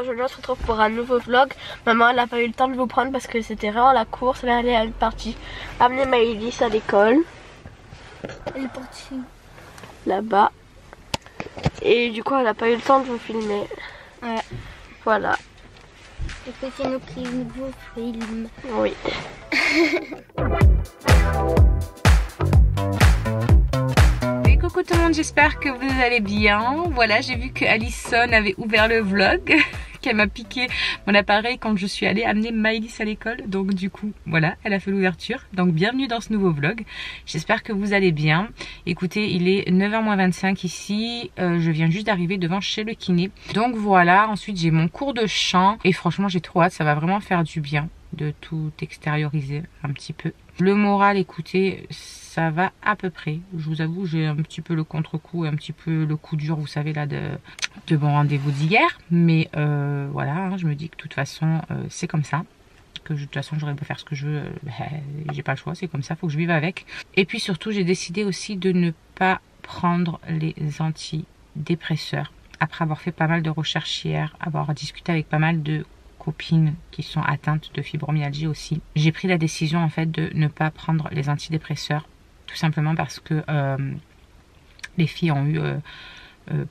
aujourd'hui on se retrouve pour un nouveau vlog. Maman elle n'a pas eu le temps de vous prendre parce que c'était vraiment la course. Elle est partie amener Maëlys à l'école. Elle est partie là-bas. Et du coup elle n'a pas eu le temps de vous filmer. Ouais. Voilà. Et que c'est nous qui vous filme. Oui. Coucou tout le monde, j'espère que vous allez bien. Voilà, j'ai vu que Alison avait ouvert le vlog, qu'elle m'a piqué mon appareil quand je suis allée amener Maëlys à l'école. Donc du coup, voilà, elle a fait l'ouverture. Donc bienvenue dans ce nouveau vlog. J'espère que vous allez bien. Écoutez, il est 9h-25 ici. Je viens juste d'arriver devant chez le kiné. Donc voilà, ensuite j'ai mon cours de chant. Et franchement, j'ai trop hâte, ça va vraiment faire du bien de tout extérioriser un petit peu. Le moral, écoutez, ça va à peu près. Je vous avoue, j'ai un petit peu le contre-coup et un petit peu le coup dur, vous savez, là, de mon rendez-vous d'hier. Mais voilà, hein, je me dis que de toute façon, c'est comme ça. Que de toute façon, j'aurais beau faire ce que je veux, j'ai pas le choix, c'est comme ça, faut que je vive avec. Et puis surtout, j'ai décidé aussi de ne pas prendre les antidépresseurs. Après avoir fait pas mal de recherches hier, avoir discuté avec pas mal de copines qui sont atteintes de fibromyalgie aussi, j'ai pris la décision en fait de ne pas prendre les antidépresseurs, tout simplement parce que les filles ont eu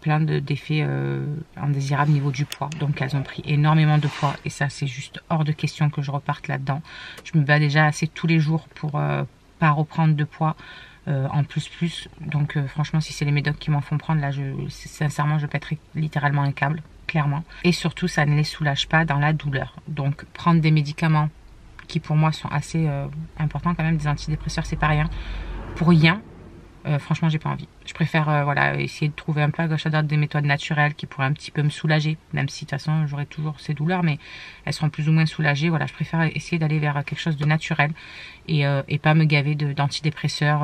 plein d'effets indésirables au niveau du poids, donc elles ont pris énormément de poids et ça c'est juste hors de question que je reparte là-dedans. Je me bats déjà assez tous les jours pour pas reprendre de poids en plus, donc franchement si c'est les médocs qui m'en font prendre là, sincèrement je pèterai littéralement un câble, clairement. Et surtout ça ne les soulage pas dans la douleur, donc prendre des médicaments qui pour moi sont assez importants quand même, des antidépresseurs c'est pas rien, pour rien, franchement j'ai pas envie. Je préfère voilà, essayer de trouver un peu à gauche à droite des méthodes naturelles qui pourraient un petit peu me soulager, même si de toute façon j'aurai toujours ces douleurs mais elles seront plus ou moins soulagées. Voilà, je préfère essayer d'aller vers quelque chose de naturel et pas me gaver d'antidépresseurs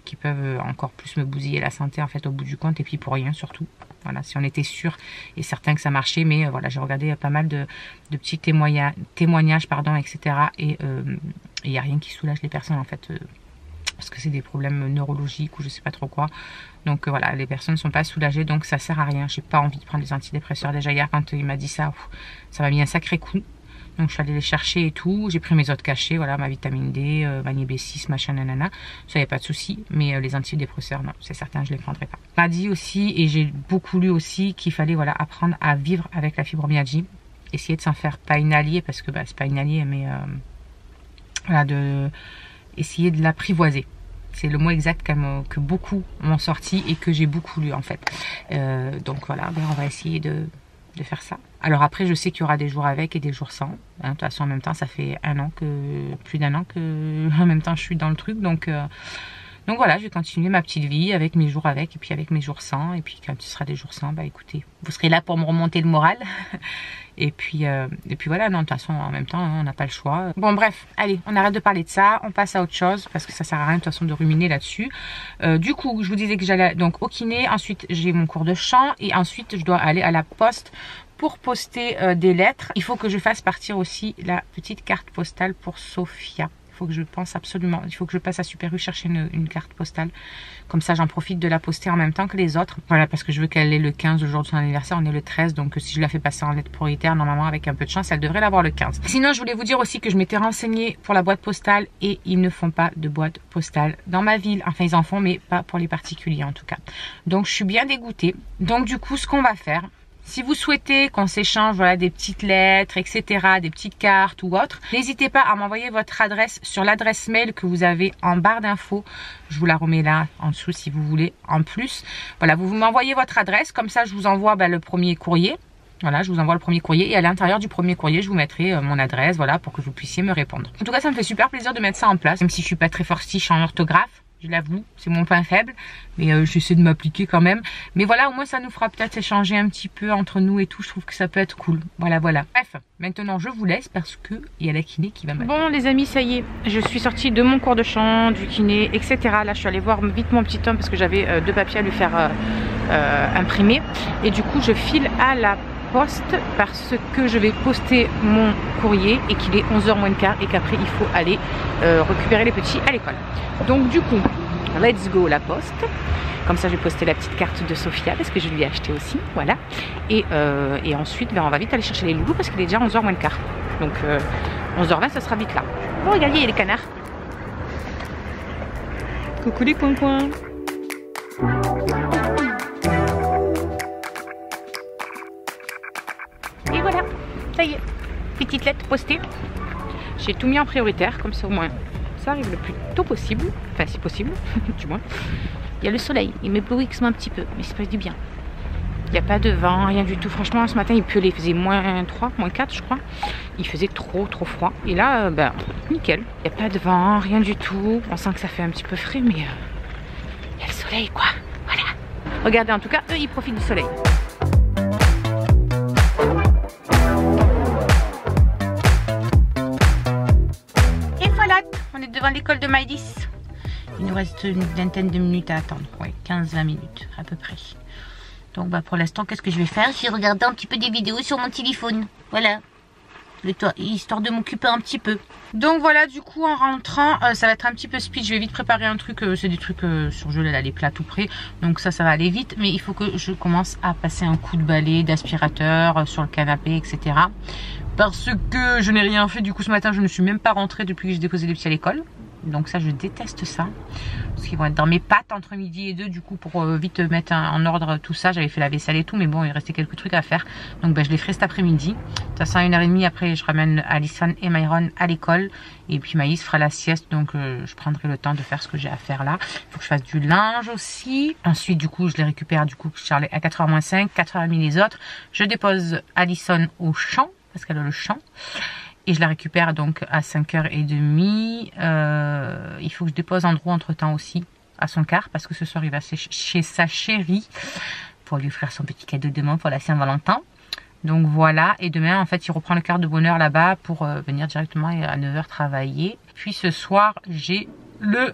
qui peuvent encore plus me bousiller la santé en fait au bout du compte, et puis pour rien surtout. Voilà, si on était sûr et certain que ça marchait, mais voilà, j'ai regardé pas mal de petits témoignages, pardon, etc. Et il n'y a rien qui soulage les personnes en fait, parce que c'est des problèmes neurologiques ou je sais pas trop quoi. Donc voilà, les personnes ne sont pas soulagées, donc ça sert à rien. J'ai pas envie de prendre des antidépresseurs. Déjà hier quand il m'a dit ça, ça m'a mis un sacré coup. Donc je suis allée les chercher et tout, j'ai pris mes autres cachets, voilà, ma vitamine D, Magné B6, machin, nanana, ça n'y a pas de souci, mais les antidépresseurs, non, c'est certain, je ne les prendrai pas. On m'a dit aussi, et j'ai beaucoup lu aussi, qu'il fallait voilà, apprendre à vivre avec la fibromyalgie, essayer de s'en faire pas une alliée, parce que bah, c'est pas une alliée, mais voilà, essayer de l'apprivoiser. C'est le mot exact que beaucoup m'ont sorti et que j'ai beaucoup lu en fait. Donc voilà, ben, on va essayer de faire ça. Alors après je sais qu'il y aura des jours avec et des jours sans, hein, de toute façon en même temps ça fait plus d'un an que en même temps je suis dans le truc, donc voilà, je vais continuer ma petite vie avec mes jours avec et puis avec mes jours sans, et puis quand ce sera des jours sans, bah écoutez, vous serez là pour me remonter le moral. Et puis voilà, non, de toute façon en même temps on n'a pas le choix. Bon bref, allez, on arrête de parler de ça, on passe à autre chose parce que ça sert à rien de toute façon de ruminer là-dessus. Du coup je vous disais que j'allais donc au kiné, ensuite j'ai mon cours de chant et ensuite je dois aller à la poste pour poster des lettres. Il faut que je fasse partir aussi la petite carte postale pour Sophia. Il faut que je pense absolument, il faut que je passe à Super U chercher une carte postale. Comme ça j'en profite de la poster en même temps que les autres. Voilà, parce que je veux qu'elle ait le 15 le jour de son anniversaire, on est le 13. Donc si je la fais passer en lettre prioritaire, normalement avec un peu de chance, elle devrait l'avoir le 15. Sinon je voulais vous dire aussi que je m'étais renseignée pour la boîte postale et ils ne font pas de boîte postale dans ma ville. Enfin ils en font mais pas pour les particuliers en tout cas. Donc je suis bien dégoûtée. Donc du coup ce qu'on va faire, si vous souhaitez qu'on s'échange voilà, des petites lettres, etc., des petites cartes ou autres, n'hésitez pas à m'envoyer votre adresse sur l'adresse mail que vous avez en barre d'infos. Je vous la remets là en dessous si vous voulez en plus. Voilà, vous m'envoyez votre adresse, comme ça je vous envoie le premier courrier. Voilà, je vous envoie le premier courrier et à l'intérieur du premier courrier, je vous mettrai mon adresse, voilà, pour que vous puissiez me répondre. En tout cas, ça me fait super plaisir de mettre ça en place, même si je suis pas très fortiche en orthographe. Je l'avoue, c'est mon point faible, mais j'essaie de m'appliquer quand même. Mais voilà, au moins ça nous fera peut-être échanger un petit peu entre nous et tout. Je trouve que ça peut être cool. Voilà. Bref, maintenant je vous laisse parce que il y a la kiné qui va m'attendre. Bon les amis, ça y est, je suis sortie de mon cours de chant, du kiné, etc. Là, je suis allée voir vite mon petit homme parce que j'avais 2 papiers à lui faire imprimer. Et du coup, je file à la poste parce que je vais poster mon courrier et qu'il est 11h moins le quart et qu'après il faut aller récupérer les petits à l'école. Donc du coup let's go la poste. Comme ça je vais poster la petite carte de Sophia parce que je lui ai acheté aussi, voilà. Et ensuite on va vite aller chercher les loulous parce qu'il est déjà 11h moins le quart. Donc 11h20 ça sera vite là. Oh regardez, il y a les canards. Coucou les coins-coins. Et voilà, ça y est, petite lettre postée. J'ai tout mis en prioritaire, comme ça au moins ça arrive le plus tôt possible. Enfin si possible, du moins. Il y a le soleil, il m'éblouissement un petit peu, mais c'est pas du bien. Il n'y a pas de vent, rien du tout. Franchement, ce matin, il pleuvait, il faisait moins 3, moins 4, je crois. Il faisait trop froid. Et là, ben, nickel. Il n'y a pas de vent, rien du tout. On sent que ça fait un petit peu frais, mais il y a le soleil, quoi. Voilà. Regardez, en tout cas, eux, ils profitent du soleil. Et voilà, on est devant l'école de Maëlys. Il nous reste une vingtaine de minutes à attendre. Ouais, 15-20 minutes, à peu près. Donc bah pour l'instant, qu'est-ce que je vais faire? Je vais regarder un petit peu des vidéos sur mon téléphone. Voilà. Histoire de m'occuper un petit peu. Donc voilà, du coup en rentrant, ça va être un petit peu speed. Je vais vite préparer un truc. C'est des trucs surgelés là, les plats tout prêts. Donc ça va aller vite. Mais il faut que je commence à passer un coup de balai, d'aspirateur sur le canapé, etc. Parce que je n'ai rien fait. Du coup ce matin, je ne suis même pas rentrée depuis que j'ai déposé les petits à l'école. Donc ça, je déteste ça. Parce qu'ils vont être dans mes pattes entre midi et 2. Du coup, pour vite mettre en ordre tout ça, j'avais fait la vaisselle et tout. Mais bon, il restait quelques trucs à faire. Donc ben, je les ferai cet après-midi. De toute façon, à 1h30 après, je ramène Alison et Myron à l'école. Et puis Maïs fera la sieste. Donc je prendrai le temps de faire ce que j'ai à faire là. Il faut que je fasse du linge aussi. Ensuite, du coup, je les récupère. Du coup, Charlie à 4h moins 5, 4h30 les autres. Je dépose Alison au champ. Parce qu'elle a le champ. Et je la récupère donc à 5h30. Il faut que je dépose Andrew entre temps aussi à son quart parce que ce soir il va chez sa chérie pour lui offrir son petit cadeau de demain pour la Saint-Valentin. Donc voilà, et demain en fait il reprend le quart de bonheur là-bas pour venir directement à 9h travailler. Puis ce soir j'ai le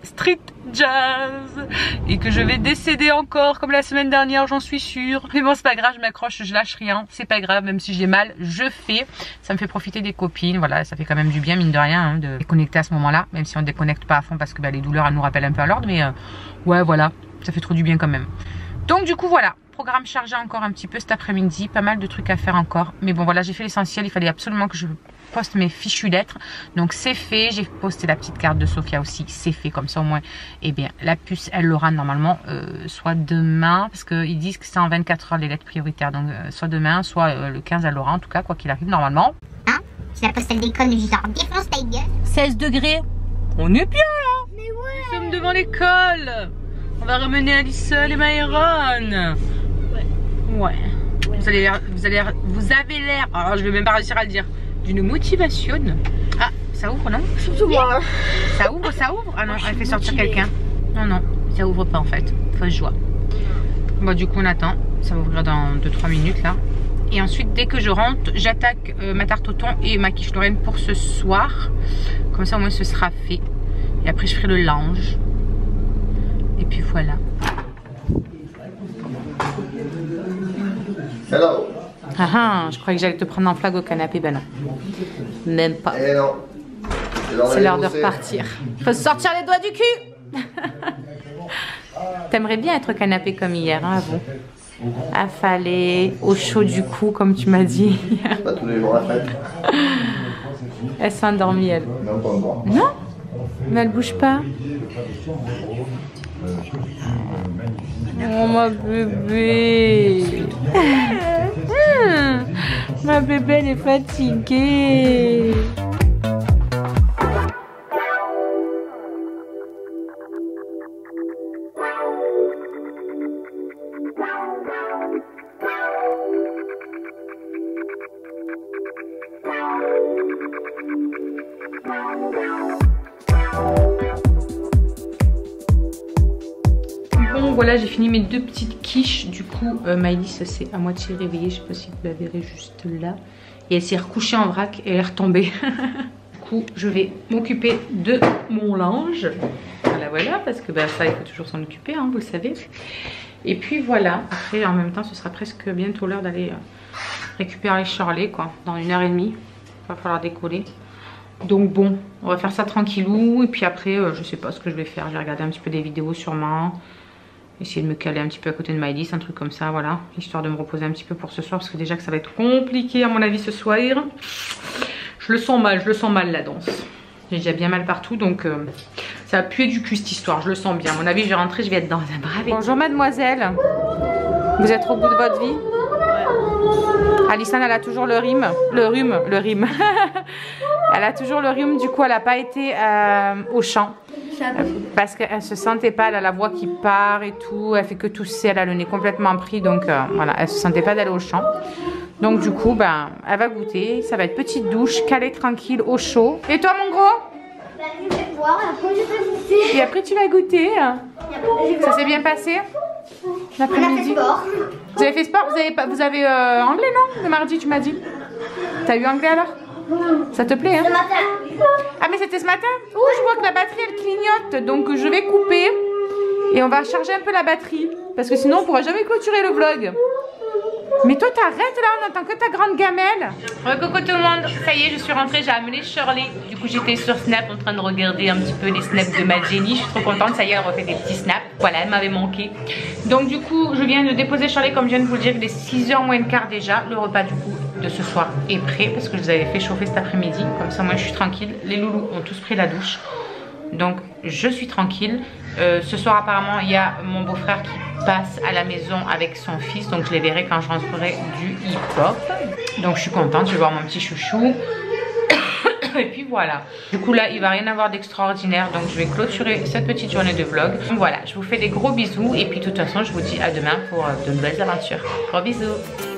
street jazz et que je vais décéder encore comme la semaine dernière, j'en suis sûre. Mais bon c'est pas grave, je m'accroche, je lâche rien, c'est pas grave, même si j'ai mal, je fais. Ça me fait profiter des copines, voilà, ça fait quand même du bien mine de rien hein, de déconnecter à ce moment-là, même si on déconnecte pas à fond parce que bah, les douleurs elles nous rappellent un peu à l'ordre, mais ouais voilà, ça fait trop du bien quand même. Donc du coup voilà, programme chargé encore un petit peu cet après-midi, pas mal de trucs à faire encore, mais bon voilà, j'ai fait l'essentiel. Il fallait absolument que je poste mes fichues lettres, donc c'est fait. J'ai posté la petite carte de Sophia aussi, c'est fait, comme ça au moins eh bien la puce elle l'aura normalement soit demain, parce qu'ils disent que c'est en 24 heures les lettres prioritaires, donc soit demain, soit le 15 elle l'aura en tout cas, quoi qu'il arrive normalement. Hein? C'est la postale d'école du genre défonce ta gueule. 16 degrés, on est bien là. Mais ouais. Nous sommes devant l'école. On va ramener Alison et Myron. Ouais. Vous avez l'air, alors je vais même pas réussir à le dire, d'une motivation. Ah, ça ouvre non? Surtout moi. Ça ouvre? Ah non, elle fait sortir quelqu'un. Non, ça ouvre pas en fait. Fausse joie. Bon, du coup on attend. Ça va ouvrir dans 2-3 minutes là. Et ensuite, dès que je rentre, j'attaque ma tarte au thon et ma quiche Lorraine pour ce soir. Comme ça au moins ce sera fait. Et après je ferai le linge. Et puis voilà. Hello. Ah, je croyais que j'allais te prendre en flag au canapé, ben non. Même pas. Eh non. C'est l'heure de repartir. Faut se sortir les doigts du cul. T'aimerais bien être au canapé comme hier, hein, vous? Affalé, au chaud du cou, comme tu m'as dit. Pas tous les jours la fête. Elle s'est endormie, elle. Non, pas encore. Non? Mais elle bouge pas. Oh ma bébé. Ma bébé elle est fatiguée. Voilà, j'ai fini mes 2 petites quiches. Du coup, Maëlys s'est à moitié réveillée. Je sais pas si vous la verrez juste là. Et elle s'est recouchée en vrac et elle est retombée. Du coup, je vais m'occuper de mon linge. Voilà, parce que bah, ça, il faut toujours s'en occuper, hein, vous le savez. Et puis voilà. Après, en même temps, ce sera presque bientôt l'heure d'aller récupérer Charlie, quoi. Dans 1h30. Il va falloir décoller. Donc bon, on va faire ça tranquillou. Et puis après, je sais pas ce que je vais faire. Je vais regarder un petit peu des vidéos sûrement. Essayer de me caler un petit peu à côté de Maëlys, un truc comme ça, voilà. Histoire de me reposer un petit peu pour ce soir. Parce que déjà que ça va être compliqué à mon avis ce soir. Je le sens mal la danse. J'ai déjà bien mal partout, donc ça va puer du cul cette histoire, je le sens bien. À mon avis, je vais rentrer, je vais être dans un brave. Bonjour mademoiselle. Vous êtes au bout de votre vie? Ouais. Alison, elle a toujours le rhume. Le rhume. Elle a toujours le rhume, du coup, elle n'a pas été au champ. Parce qu'elle se sentait pas, elle a la voix qui part et tout. Elle fait que tousser, elle a le nez complètement pris, donc voilà, elle se sentait pas d'aller au champ. Donc du coup, ben, elle va goûter. Ça va être petite douche, calée tranquille, au chaud. Et toi, mon gros? Je vais boire, après je vais goûter. Et après, tu vas goûter. Ça s'est bien passé l'après-midi? Vous avez fait sport? Vous avez anglais, non? Le mardi, tu m'as dit. T'as eu anglais alors? Ça te plaît, hein? Ce matin. Ah, mais c'était ce matin? Oh, je vois que la batterie, elle clignote. Donc, je vais couper. Et on va charger un peu la batterie. Parce que sinon, on pourra jamais clôturer le vlog. Mais toi t'arrêtes là, on entend que ta grande gamelle. Ouais, coucou tout le monde, ça y est, je suis rentrée, j'ai amené Shirley. Du coup j'étais sur Snap en train de regarder un petit peu les snaps de ma Jenny. Je suis trop contente, ça y est, elle refait des petits snaps. Voilà, elle m'avait manqué. Donc du coup je viens de déposer Shirley, comme je viens de vous le dire, il est 6h moins le quart déjà. Le repas du coup de ce soir est prêt parce que je les avais fait chauffer cet après-midi. Comme ça moi je suis tranquille, les loulous ont tous pris la douche. Donc je suis tranquille. Ce soir apparemment il y a mon beau-frère qui passe à la maison avec son fils. Donc je les verrai quand je rentrerai du hip-hop. Donc je suis contente, je vais voir mon petit chouchou. Et puis voilà. Du coup là il va rien avoir d'extraordinaire. Donc je vais clôturer cette petite journée de vlog. Donc voilà, je vous fais des gros bisous. Et puis de toute façon je vous dis à demain pour de nouvelles aventures. Gros bisous.